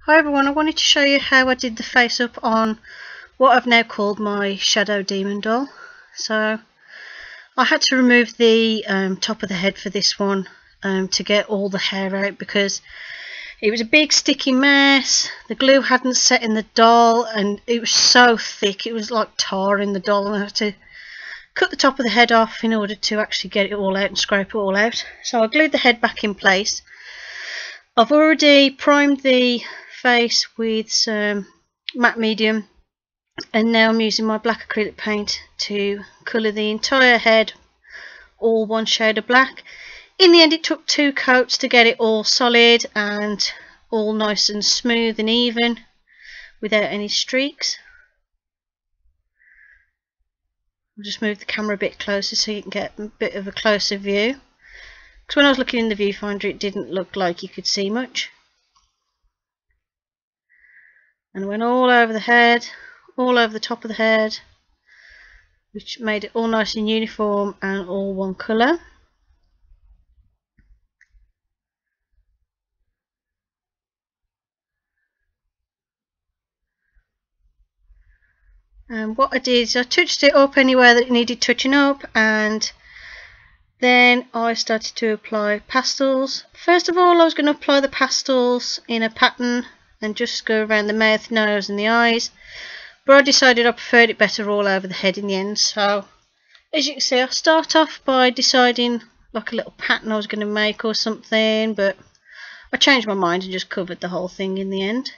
Hi everyone, I wanted to show you how I did the face up on what I've now called my Shadow Demon doll. So I had to remove the top of the head for this one to get all the hair out because it was a big sticky mess. The glue hadn't set in the doll and it was so thick, it was like tar in the doll, and I had to cut the top of the head off in order to actually get it all out and scrape it all out. So I glued the head back in place. I've already primed the face with some matte medium, and now I'm using my black acrylic paint to colour the entire head all one shade of black. In the end it took 2 coats to get it all solid and all nice and smooth and even without any streaks. I'll just move the camera a bit closer so you can get a bit of a closer view, because when I was looking in the viewfinder it didn't look like you could see much. And I went all over the head, all over the top of the head, which made it all nice and uniform and all one colour. And what I did is I touched it up anywhere that it needed touching up, and then I started to apply pastels. First of all I was going to apply the pastels in a pattern and just go around the mouth, nose and the eyes, but I decided I preferred it better all over the head in the end. So as you can see, I start off by deciding like a little pattern I was going to make or something, but I changed my mind and just covered the whole thing in the end.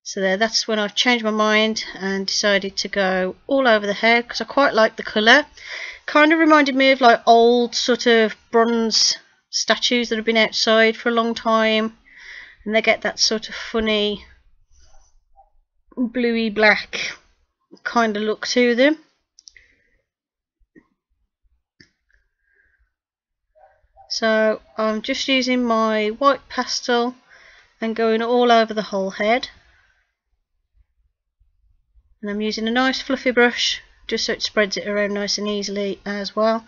So that's when I changed my mind and decided to go all over the head, because I quite like the colour. Kind of reminded me of like old sort of bronze statues that have been outside for a long time, and they get that sort of funny bluey black kind of look to them. So I'm just using my white pastel and going all over the whole head, and I'm using a nice fluffy brush just so it spreads it around nice and easily as well.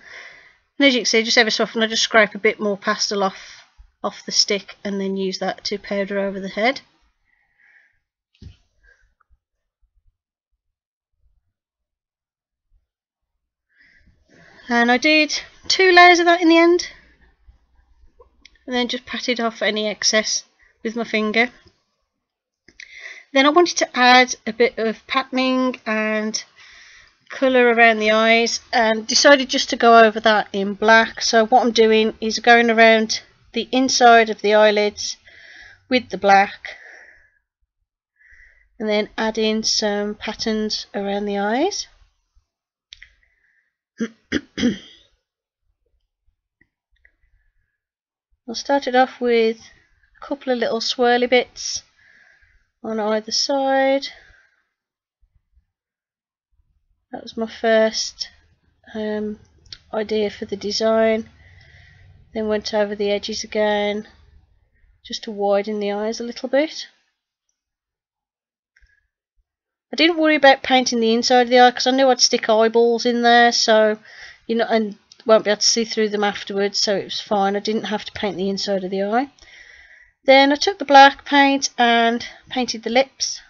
And as you can see, just ever so often I just scrape a bit more pastel off the stick and then use that to powder over the head. And I did 2 layers of that in the end, and then just patted off any excess with my finger. Then I wanted to add a bit of patterning and colour around the eyes, and decided just to go over that in black. So what I'm doing is going around the inside of the eyelids with the black, and then adding some patterns around the eyes. I started off with a couple of little swirly bits on either side. That was my first idea for the design. Then went over the edges again just to widen the eyes a little bit. I didn't worry about painting the inside of the eye because I knew I'd stick eyeballs in there, so you know, and won't be able to see through them afterwards, so it was fine. I didn't have to paint the inside of the eye. Then I took the black paint and painted the lips.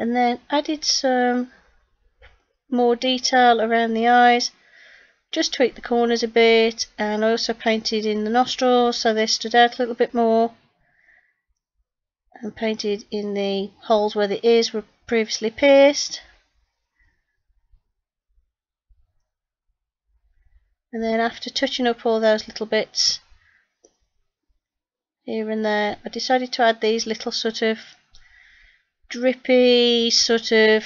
And then added some more detail around the eyes, just tweaked the corners a bit, and I also painted in the nostrils so they stood out a little bit more, and painted in the holes where the ears were previously pierced. And then after touching up all those little bits here and there, I decided to add these little sort of drippy sort of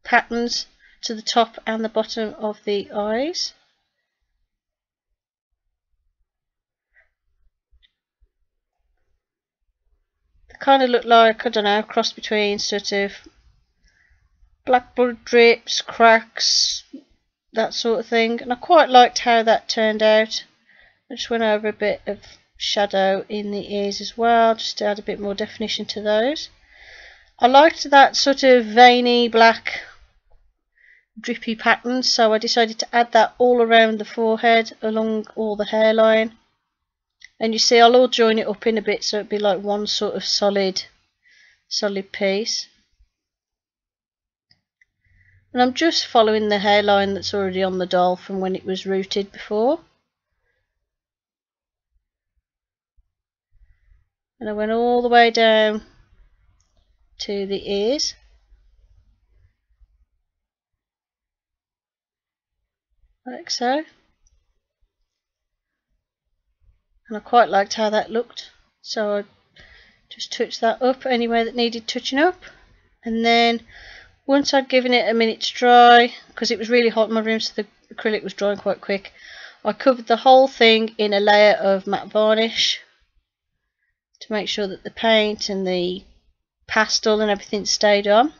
patterns to the top and the bottom of the eyes. They kind of look like, I don't know, a cross between sort of black blood drips, cracks, that sort of thing, and I quite liked how that turned out. I just went over a bit of shadow in the ears as well, just to add a bit more definition to those. I liked that sort of veiny black drippy pattern, so I decided to add that all around the forehead, along all the hairline. And you see, I'll all join it up in a bit so it'd be like one sort of solid piece. And I'm just following the hairline that's already on the doll from when it was rooted before. And I went all the way down to the ears. Like so. And I quite liked how that looked, so I just touched that up anywhere that needed touching up. And then once I'd given it a minute to dry, because it was really hot in my room, so the acrylic was drying quite quick, I covered the whole thing in a layer of matte varnish to make sure that the paint and the pastel and everything stayed on.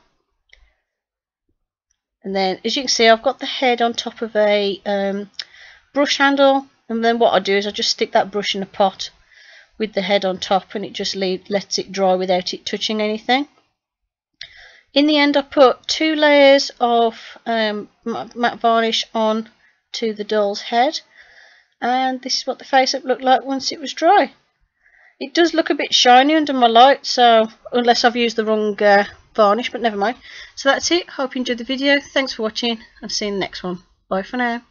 And then, as you can see, I've got the head on top of a brush handle, and then what I do is I just stick that brush in a pot with the head on top, and it just lets it dry without it touching anything. In the end, I put 2 layers of matte varnish on to the doll's head, and this is what the face-up looked like once it was dry. It does look a bit shiny under my light, so unless I've used the wrong varnish, but never mind. So that's it. Hope you enjoyed the video. Thanks for watching, and see you in the next one. Bye for now.